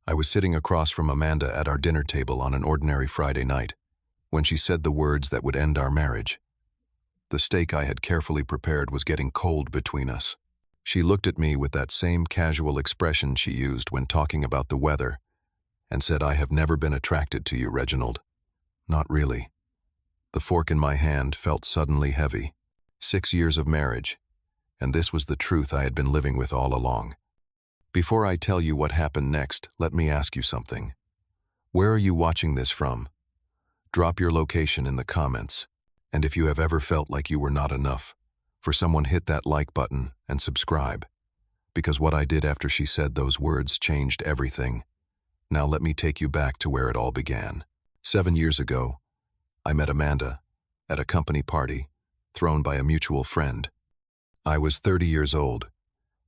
I was sitting across from Amanda at our dinner table on an ordinary Friday night when she said the words that would end our marriage. The steak I had carefully prepared was getting cold between us. She looked at me with that same casual expression she used when talking about the weather and said, "I have never been attracted to you, Reginald." Not really. The fork in my hand felt suddenly heavy. 6 years of marriage, and this was the truth I had been living with all along. Before I tell you what happened next, let me ask you something. Where are you watching this from? Drop your location in the comments, and if you have ever felt like you were not enough, for someone hit that like button and subscribe, because what I did after she said those words changed everything. Now let me take you back to where it all began. 7 years ago, I met Amanda at a company party thrown by a mutual friend. I was 30 years old,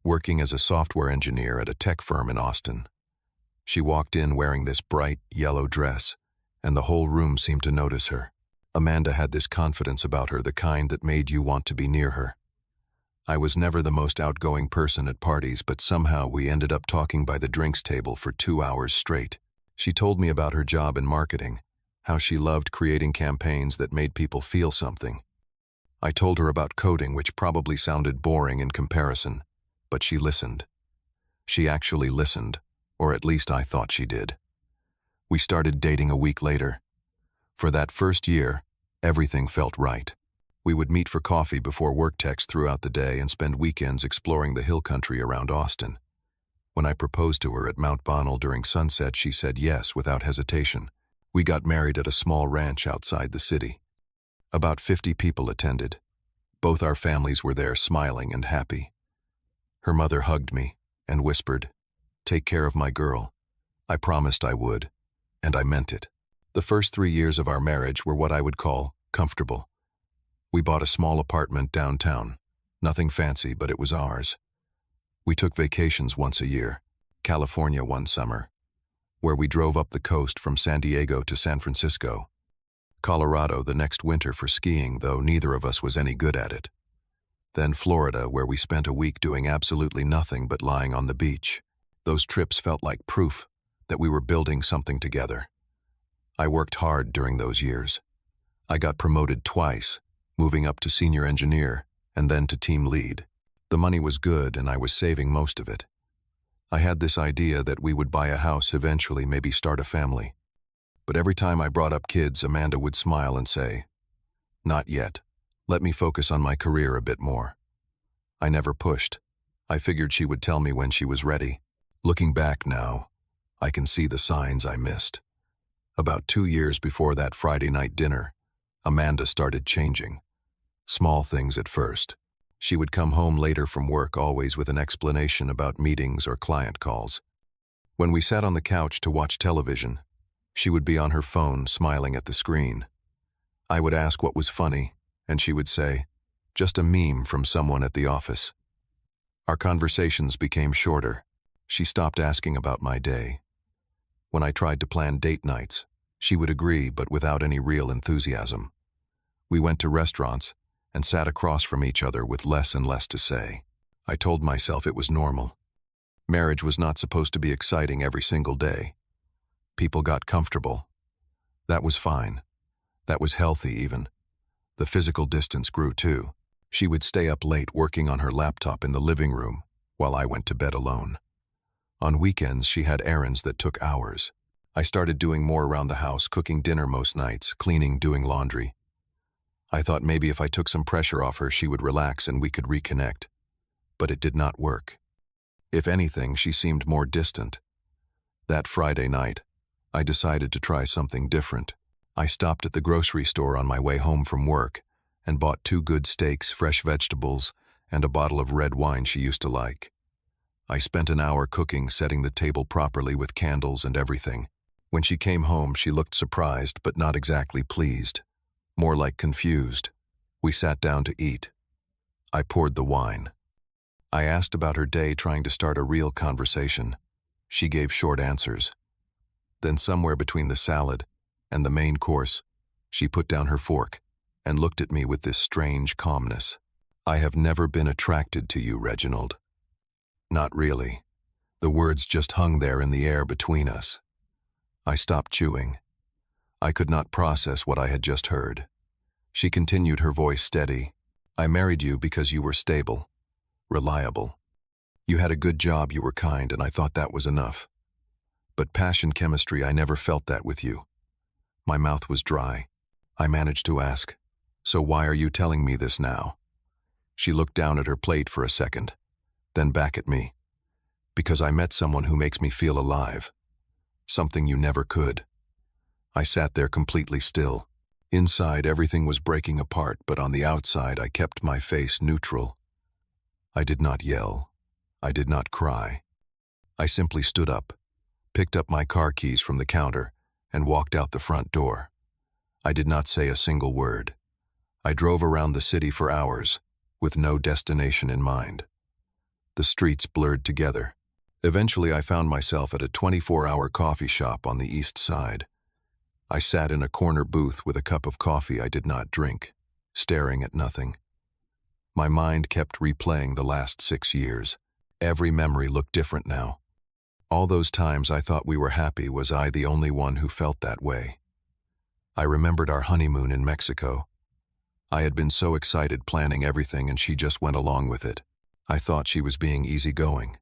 working as a software engineer at a tech firm in Austin. She walked in wearing this bright yellow dress, and the whole room seemed to notice her. Amanda had this confidence about her, the kind that made you want to be near her. I was never the most outgoing person at parties, but somehow we ended up talking by the drinks table for 2 hours straight. She told me about her job in marketing, how she loved creating campaigns that made people feel something. I told her about coding, which probably sounded boring in comparison, but she listened. She actually listened, or at least I thought she did. We started dating a week later. For that first year, everything felt right. We would meet for coffee before work texts throughout the day and spend weekends exploring the hill country around Austin. When I proposed to her at Mount Bonnell during sunset, she said yes without hesitation. We got married at a small ranch outside the city. About 50 people attended. Both our families were there, smiling and happy. Her mother hugged me and whispered, "Take care of my girl." I promised I would, and I meant it. The first 3 years of our marriage were what I would call comfortable. We bought a small apartment downtown. Nothing fancy, but it was ours. We took vacations once a year, California one summer, where we drove up the coast from San Diego to San Francisco. Colorado the next winter for skiing, though neither of us was any good at it. Then Florida, where we spent a week doing absolutely nothing but lying on the beach. Those trips felt like proof that we were building something together. I worked hard during those years. I got promoted twice, moving up to senior engineer and then to team lead. The money was good and I was saving most of it. I had this idea that we would buy a house eventually, maybe start a family. But every time I brought up kids, Amanda would smile and say, "Not yet. Let me focus on my career a bit more." I never pushed. I figured she would tell me when she was ready. Looking back now, I can see the signs I missed. About 2 years before that Friday night dinner, Amanda started changing. Small things at first. She would come home later from work, always with an explanation about meetings or client calls. When we sat on the couch to watch television, she would be on her phone, smiling at the screen. I would ask what was funny, and she would say, "Just a meme from someone at the office." Our conversations became shorter. She stopped asking about my day. When I tried to plan date nights, she would agree, but without any real enthusiasm. We went to restaurants and sat across from each other with less and less to say. I told myself it was normal. Marriage was not supposed to be exciting every single day. People got comfortable. That was fine. That was healthy even. The physical distance grew too. She would stay up late working on her laptop in the living room while I went to bed alone. On weekends, she had errands that took hours. I started doing more around the house, cooking dinner most nights, cleaning, doing laundry. I thought maybe if I took some pressure off her, she would relax and we could reconnect. But it did not work. If anything, she seemed more distant. That Friday night, I decided to try something different. I stopped at the grocery store on my way home from work and bought 2 good steaks, fresh vegetables, and a bottle of red wine she used to like. I spent an hour cooking, setting the table properly with candles and everything. When she came home, she looked surprised, but not exactly pleased. More like confused. We sat down to eat. I poured the wine. I asked about her day, trying to start a real conversation. She gave short answers. Then somewhere between the salad and the main course, she put down her fork and looked at me with this strange calmness. "I have never been attracted to you, Reginald." Not really. The words just hung there in the air between us. I stopped chewing. I could not process what I had just heard. She continued, her voice steady. I married you because you were stable, reliable. You had a good job, you were kind, and I thought that was enough. But passion, chemistry, I never felt that with you. My mouth was dry. I managed to ask, so why are you telling me this now? She looked down at her plate for a second, then back at me. Because I met someone who makes me feel alive. Something you never could. I sat there completely still. Inside, everything was breaking apart, but on the outside, I kept my face neutral. I did not yell. I did not cry. I simply stood up, picked up my car keys from the counter, and walked out the front door. I did not say a single word. I drove around the city for hours, with no destination in mind. The streets blurred together. Eventually, I found myself at a 24-hour coffee shop on the east side. I sat in a corner booth with a cup of coffee I did not drink, staring at nothing. My mind kept replaying the last 6 years. Every memory looked different now. All those times I thought we were happy, was I the only one who felt that way? I remembered our honeymoon in Mexico. I had been so excited planning everything, and she just went along with it. I thought she was being easygoing.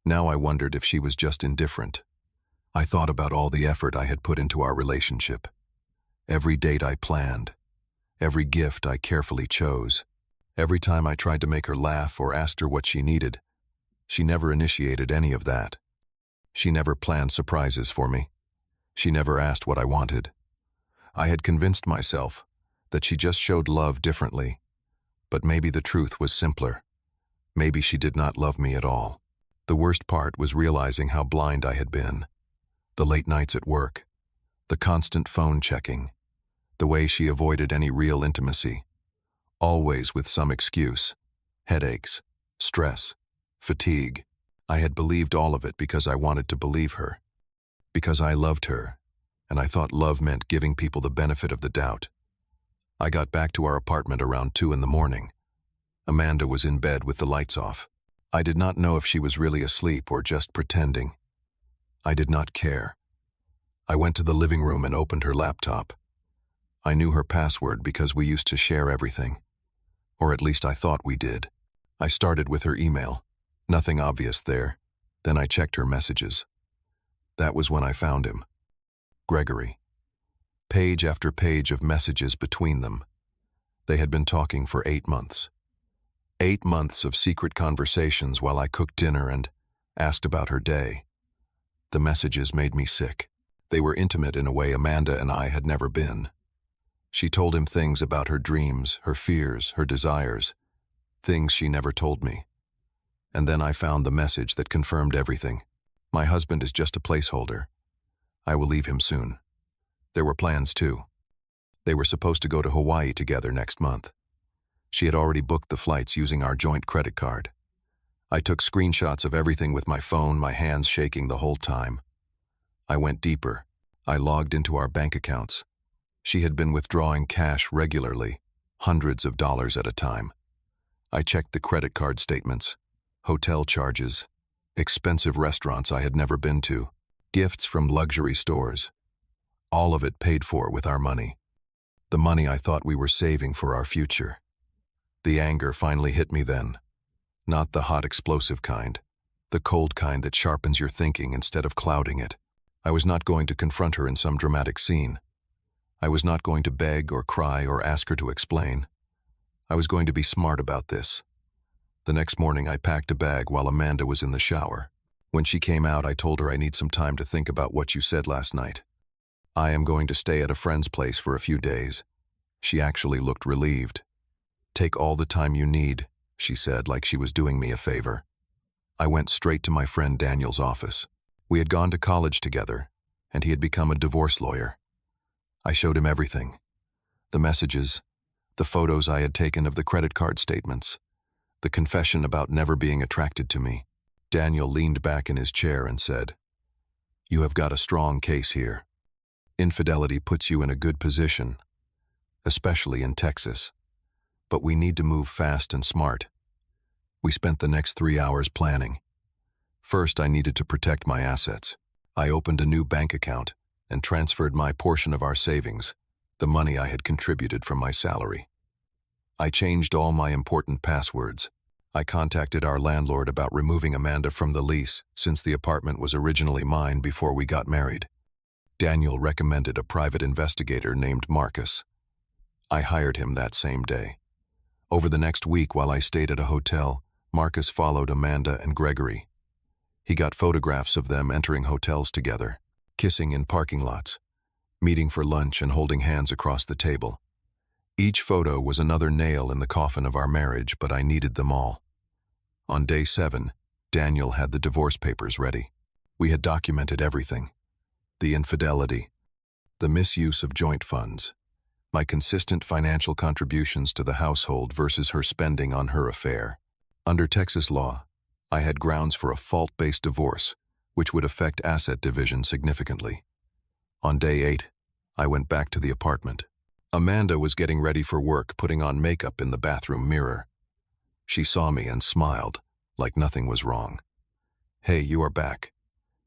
Now I wondered if she was just indifferent. I thought about all the effort I had put into our relationship. Every date I planned. Every gift I carefully chose. Every time I tried to make her laugh or asked her what she needed. She never initiated any of that. She never planned surprises for me. She never asked what I wanted. I had convinced myself that she just showed love differently. But maybe the truth was simpler. Maybe she did not love me at all. The worst part was realizing how blind I had been. The late nights at work, the constant phone checking, the way she avoided any real intimacy, always with some excuse, headaches, stress, fatigue. I had believed all of it because I wanted to believe her, because I loved her, and I thought love meant giving people the benefit of the doubt. I got back to our apartment around 2 in the morning. Amanda was in bed with the lights off. I did not know if she was really asleep or just pretending. I did not care. I went to the living room and opened her laptop. I knew her password because we used to share everything. Or at least I thought we did. I started with her email. Nothing obvious there. Then I checked her messages. That was when I found him. Gregory. Page after page of messages between them. They had been talking for 8 months. 8 months of secret conversations while I cooked dinner and asked about her day. The messages made me sick. They were intimate in a way Amanda and I had never been. She told him things about her dreams, her fears, her desires, things she never told me. And then I found the message that confirmed everything. My husband is just a placeholder. I will leave him soon. There were plans too. They were supposed to go to Hawaii together next month. She had already booked the flights using our joint credit card. I took screenshots of everything with my phone, my hands shaking the whole time. I went deeper. I logged into our bank accounts. She had been withdrawing cash regularly, hundreds of dollars at a time. I checked the credit card statements, hotel charges, expensive restaurants I had never been to, gifts from luxury stores. All of it paid for with our money. The money I thought we were saving for our future. The anger finally hit me then. Not the hot explosive kind, the cold kind that sharpens your thinking instead of clouding it. I was not going to confront her in some dramatic scene. I was not going to beg or cry or ask her to explain. I was going to be smart about this. The next morning I packed a bag while Amanda was in the shower. When she came out, I told her I need some time to think about what you said last night. I am going to stay at a friend's place for a few days. She actually looked relieved. Take all the time you need, she said, like she was doing me a favor. I went straight to my friend Daniel's office. We had gone to college together, and he had become a divorce lawyer. I showed him everything. The messages, the photos I had taken of the credit card statements, the confession about never being attracted to me. Daniel leaned back in his chair and said, "You have got a strong case here. Infidelity puts you in a good position, especially in Texas. But we need to move fast and smart." We spent the next 3 hours planning. First, I needed to protect my assets. I opened a new bank account and transferred my portion of our savings, the money I had contributed from my salary. I changed all my important passwords. I contacted our landlord about removing Amanda from the lease since the apartment was originally mine before we got married. Daniel recommended a private investigator named Marcus. I hired him that same day. Over the next week while I stayed at a hotel, Marcus followed Amanda and Gregory. He got photographs of them entering hotels together, kissing in parking lots, meeting for lunch and holding hands across the table. Each photo was another nail in the coffin of our marriage, but I needed them all. On day 7, Daniel had the divorce papers ready. We had documented everything. The infidelity, the misuse of joint funds, my consistent financial contributions to the household versus her spending on her affair. Under Texas law, I had grounds for a fault-based divorce, which would affect asset division significantly. On day 8, I went back to the apartment. Amanda was getting ready for work, putting on makeup in the bathroom mirror. She saw me and smiled, like nothing was wrong. "Hey, you are back.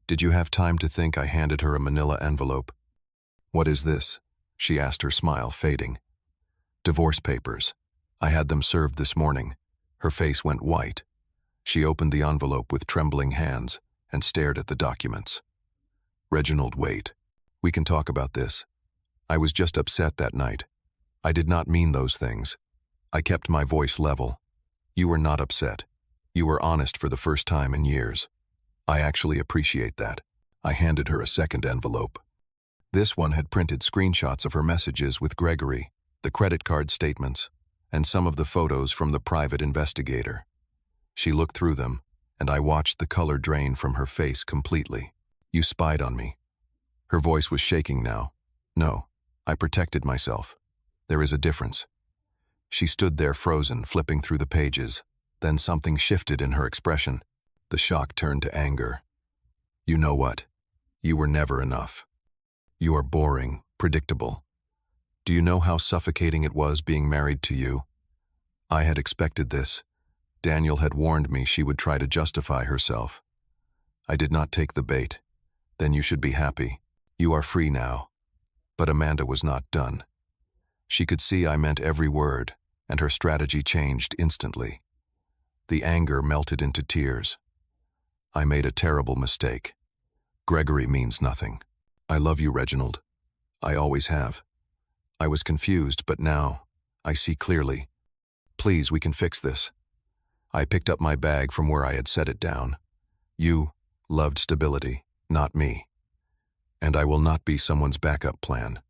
Did you have time to think?" I handed her a manila envelope. "What is this?" she asked, her smile fading. "Divorce papers. I had them served this morning." Her face went white. She opened the envelope with trembling hands and stared at the documents. "Reginald, wait. We can talk about this. I was just upset that night. I did not mean those things." I kept my voice level. "You were not upset. You were honest for the first time in years. I actually appreciate that." I handed her a second envelope. This one had printed screenshots of her messages with Gregory, the credit card statements, and some of the photos from the private investigator. She looked through them, and I watched the color drain from her face completely. "You spied on me." Her voice was shaking now. "No, I protected myself. There is a difference." She stood there frozen, flipping through the pages. Then something shifted in her expression. The shock turned to anger. "You know what? You were never enough. You are boring, predictable. Do you know how suffocating it was being married to you? I had expected this. Daniel had warned me she would try to justify herself. I did not take the bait. Then you should be happy. You are free now." But Amanda was not done. She could see I meant every word, and her strategy changed instantly. The anger melted into tears. "I made a terrible mistake. Gregory means nothing. I love you, Reginald. I always have. I was confused, but now I see clearly. Please, we can fix this." I picked up my bag from where I had set it down. "You loved stability, not me. And I will not be someone's backup plan."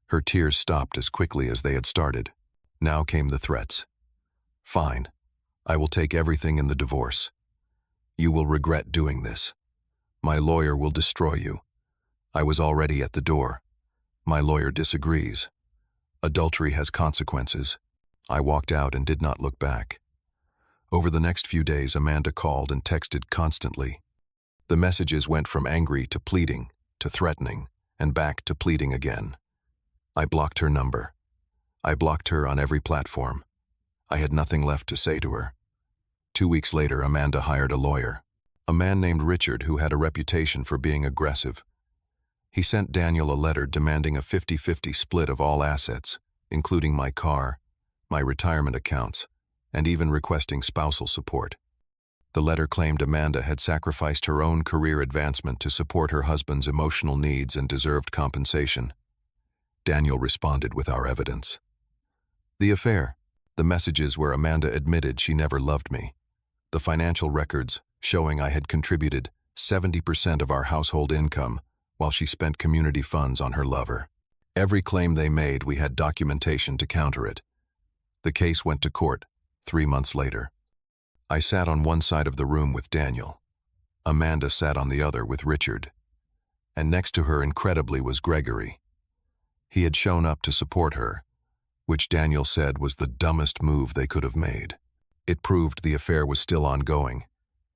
Her tears stopped as quickly as they had started. Now came the threats. "Fine. I will take everything in the divorce. You will regret doing this. My lawyer will destroy you." I was already at the door. "My lawyer disagrees. Adultery has consequences." I walked out and did not look back. Over the next few days, Amanda called and texted constantly. The messages went from angry to pleading, to threatening, and back to pleading again. I blocked her number. I blocked her on every platform. I had nothing left to say to her. 2 weeks later, Amanda hired a lawyer, a man named Richard who had a reputation for being aggressive. He sent Daniel a letter demanding a 50-50 split of all assets, including my car, my retirement accounts, and even requesting spousal support. The letter claimed Amanda had sacrificed her own career advancement to support her husband's emotional needs and deserved compensation. Daniel responded with our evidence. The affair, the messages where Amanda admitted she never loved me, the financial records showing I had contributed 70% of our household income while she spent community funds on her lover. Every claim they made, we had documentation to counter it. The case went to court 3 months later. I sat on one side of the room with Daniel. Amanda sat on the other with Richard. And next to her, incredibly, was Gregory. He had shown up to support her, which Daniel said was the dumbest move they could have made. It proved the affair was still ongoing,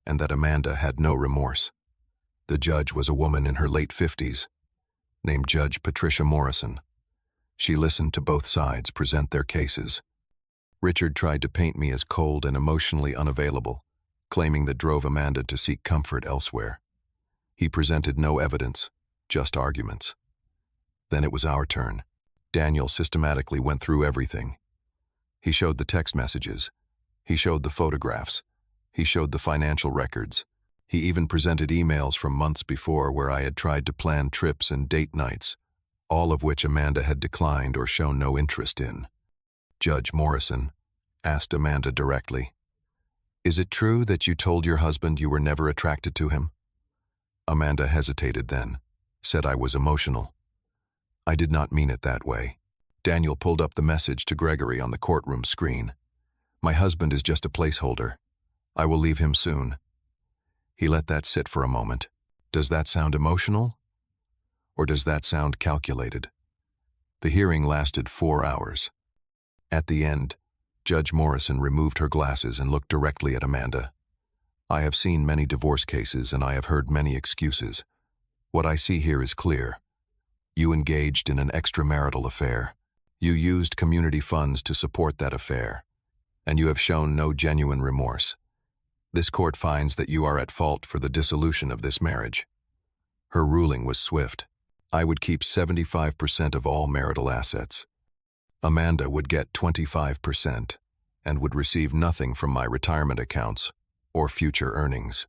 and that Amanda had no remorse. The judge was a woman in her late 50s, named Judge Patricia Morrison. She listened to both sides present their cases. Richard tried to paint me as cold and emotionally unavailable, claiming that drove Amanda to seek comfort elsewhere. He presented no evidence, just arguments. Then it was our turn. Daniel systematically went through everything. He showed the text messages. He showed the photographs. He showed the financial records. He even presented emails from months before where I had tried to plan trips and date nights, all of which Amanda had declined or shown no interest in. Judge Morrison asked Amanda directly, "Is it true that you told your husband you were never attracted to him?" Amanda hesitated then, said I was emotional. I did not mean it that way. Daniel pulled up the message to Gregory on the courtroom screen. "My husband is just a placeholder. I will leave him soon." He let that sit for a moment. Does that sound emotional? Or does that sound calculated? The hearing lasted 4 hours. At the end, Judge Morrison removed her glasses and looked directly at Amanda. "I have seen many divorce cases and I have heard many excuses. What I see here is clear. You engaged in an extramarital affair. You used community funds to support that affair. And you have shown no genuine remorse. This court finds that you are at fault for the dissolution of this marriage." Her ruling was swift. I would keep 75% of all marital assets. Amanda would get 25% and would receive nothing from my retirement accounts or future earnings.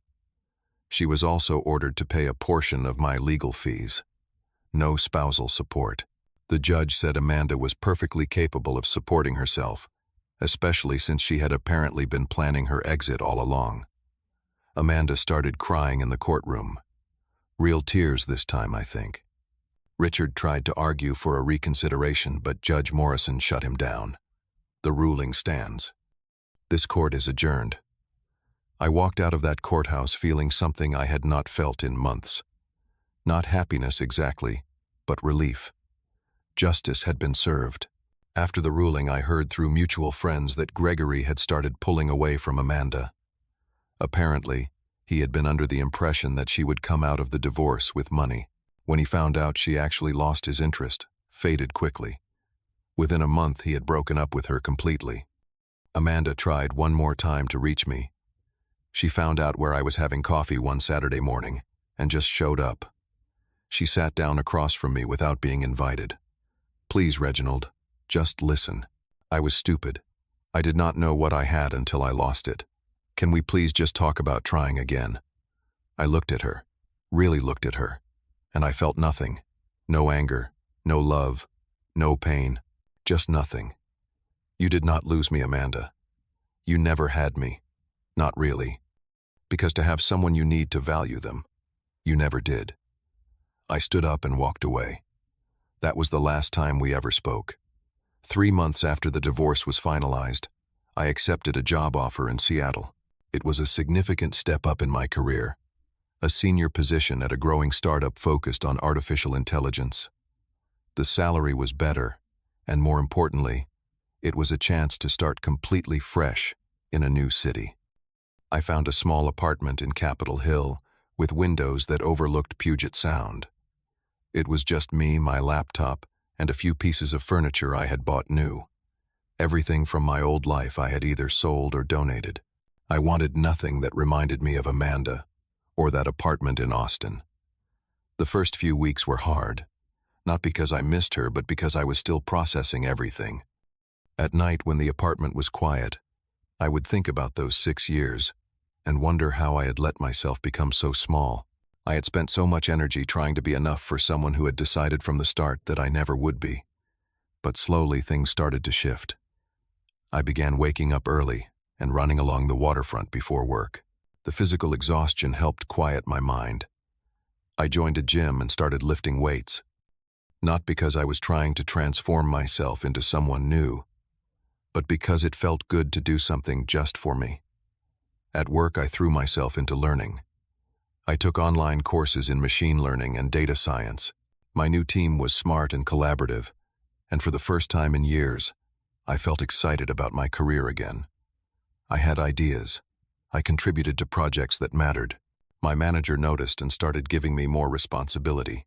She was also ordered to pay a portion of my legal fees. No spousal support. The judge said Amanda was perfectly capable of supporting herself, especially since she had apparently been planning her exit all along. Amanda started crying in the courtroom. Real tears this time, I think. Richard tried to argue for a reconsideration, but Judge Morrison shut him down. The ruling stands. This court is adjourned. I walked out of that courthouse feeling something I had not felt in months. Not happiness exactly, but relief. Justice had been served. After the ruling, I heard through mutual friends that Gregory had started pulling away from Amanda. Apparently, he had been under the impression that she would come out of the divorce with money. When he found out she actually lost his interest, faded quickly. Within a month, he had broken up with her completely. Amanda tried one more time to reach me. She found out where I was having coffee one Saturday morning and just showed up. She sat down across from me without being invited. "Please, Reginald, just listen. I was stupid. I did not know what I had until I lost it. Can we please just talk about trying again?" I looked at her, really looked at her, and I felt nothing. No anger, no love, no pain, just nothing. "You did not lose me, Amanda. You never had me. Not really. Because to have someone you need to value them, you never did." I stood up and walked away. That was the last time we ever spoke. 3 months after the divorce was finalized, I accepted a job offer in Seattle. It was a significant step up in my career, a senior position at a growing startup focused on artificial intelligence. The salary was better, and more importantly, it was a chance to start completely fresh in a new city. I found a small apartment in Capitol Hill with windows that overlooked Puget Sound. It was just me, my laptop, and a few pieces of furniture I had bought new. Everything from my old life I had either sold or donated. I wanted nothing that reminded me of Amanda or that apartment in Austin. The first few weeks were hard, not because I missed her, but because I was still processing everything. At night, when the apartment was quiet, I would think about those 6 years and wonder how I had let myself become so small. I had spent so much energy trying to be enough for someone who had decided from the start that I never would be. But slowly things started to shift. I began waking up early and running along the waterfront before work. The physical exhaustion helped quiet my mind. I joined a gym and started lifting weights. Not because I was trying to transform myself into someone new, but because it felt good to do something just for me. At work, I threw myself into learning. I took online courses in machine learning and data science. My new team was smart and collaborative, and for the first time in years, I felt excited about my career again. I had ideas. I contributed to projects that mattered. My manager noticed and started giving me more responsibility.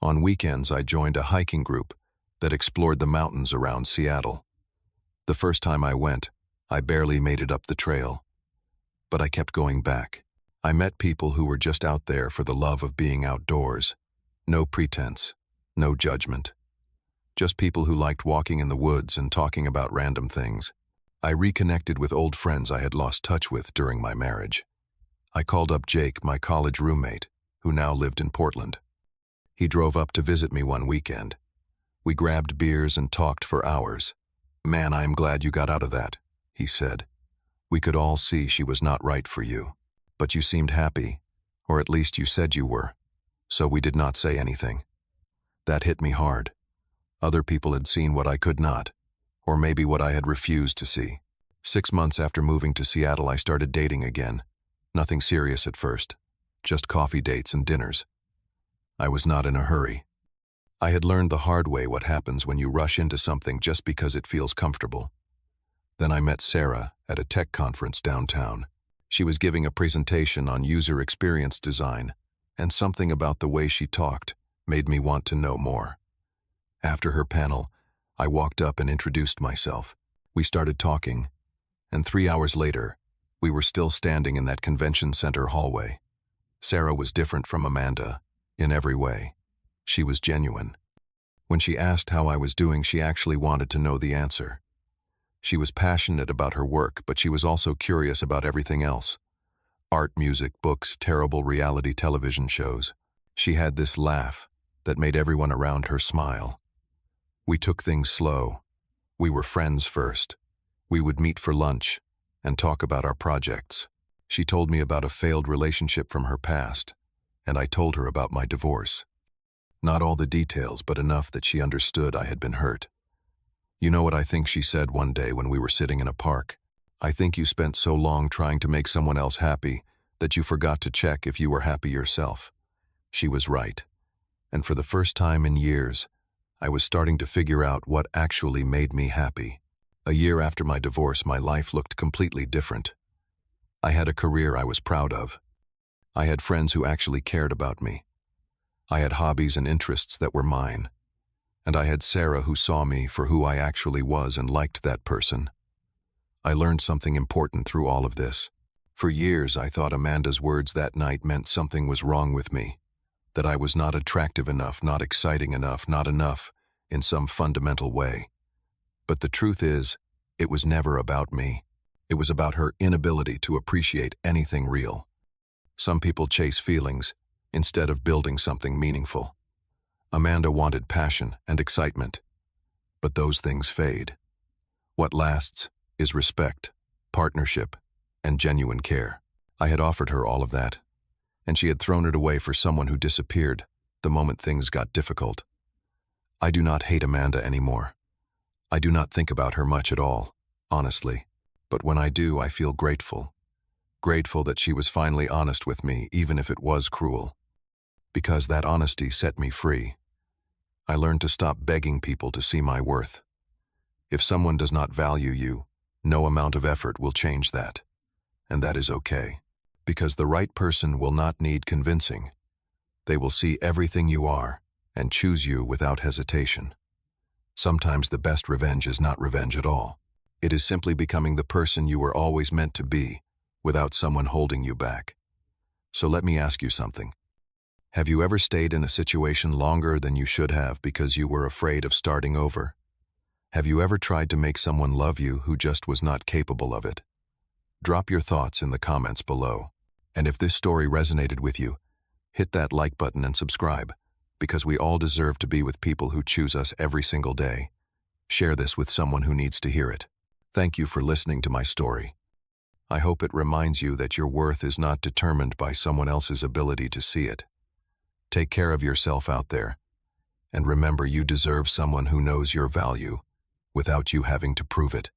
On weekends, I joined a hiking group that explored the mountains around Seattle. The first time I went, I barely made it up the trail. but I kept going back. I met people who were just out there for the love of being outdoors. No pretense, no judgment. Just people who liked walking in the woods and talking about random things. I reconnected with old friends I had lost touch with during my marriage. I called up Jake, my college roommate, who now lived in Portland. He drove up to visit me one weekend. We grabbed beers and talked for hours. "Man, I am glad you got out of that," he said. "We could all see she was not right for you. But you seemed happy, or at least you said you were, so we did not say anything." That hit me hard. Other people had seen what I could not, or maybe what I had refused to see. 6 months after moving to Seattle, I started dating again. Nothing serious at first, just coffee dates and dinners. I was not in a hurry. I had learned the hard way what happens when you rush into something just because it feels comfortable. Then I met Sarah at a tech conference downtown. She was giving a presentation on user experience design, and something about the way she talked made me want to know more. After her panel, I walked up and introduced myself. We started talking, and 3 hours later, we were still standing in that convention center hallway. Sarah was different from Amanda, in every way. She was genuine. When she asked how I was doing, she actually wanted to know the answer. She was passionate about her work, but she was also curious about everything else. Art, music, books, terrible reality television shows. She had this laugh that made everyone around her smile. We took things slow. We were friends first. We would meet for lunch and talk about our projects. She told me about a failed relationship from her past, and I told her about my divorce. Not all the details, but enough that she understood I had been hurt. "You know what I think," she said one day when we were sitting in a park. "I think you spent so long trying to make someone else happy that you forgot to check if you were happy yourself." She was right. And for the first time in years, I was starting to figure out what actually made me happy. A year after my divorce, my life looked completely different. I had a career I was proud of. I had friends who actually cared about me. I had hobbies and interests that were mine. And I had Sarah who saw me for who I actually was and liked that person. I learned something important through all of this. For years, I thought Amanda's words that night meant something was wrong with me, that I was not attractive enough, not exciting enough, not enough in some fundamental way. But the truth is, it was never about me. It was about her inability to appreciate anything real. Some people chase feelings instead of building something meaningful. Amanda wanted passion and excitement, but those things fade. What lasts is respect, partnership, and genuine care. I had offered her all of that, and she had thrown it away for someone who disappeared the moment things got difficult. I do not hate Amanda anymore. I do not think about her much at all, honestly. But when I do, I feel grateful. Grateful that she was finally honest with me, even if it was cruel. Because that honesty set me free. I learned to stop begging people to see my worth. If someone does not value you, no amount of effort will change that. And that is okay. Because the right person will not need convincing. They will see everything you are and choose you without hesitation. Sometimes the best revenge is not revenge at all. It is simply becoming the person you were always meant to be, without someone holding you back. So let me ask you something. Have you ever stayed in a situation longer than you should have because you were afraid of starting over? Have you ever tried to make someone love you who just was not capable of it? Drop your thoughts in the comments below. And if this story resonated with you, hit that like button and subscribe, because we all deserve to be with people who choose us every single day. Share this with someone who needs to hear it. Thank you for listening to my story. I hope it reminds you that your worth is not determined by someone else's ability to see it. Take care of yourself out there, and remember you deserve someone who knows your value without you having to prove it.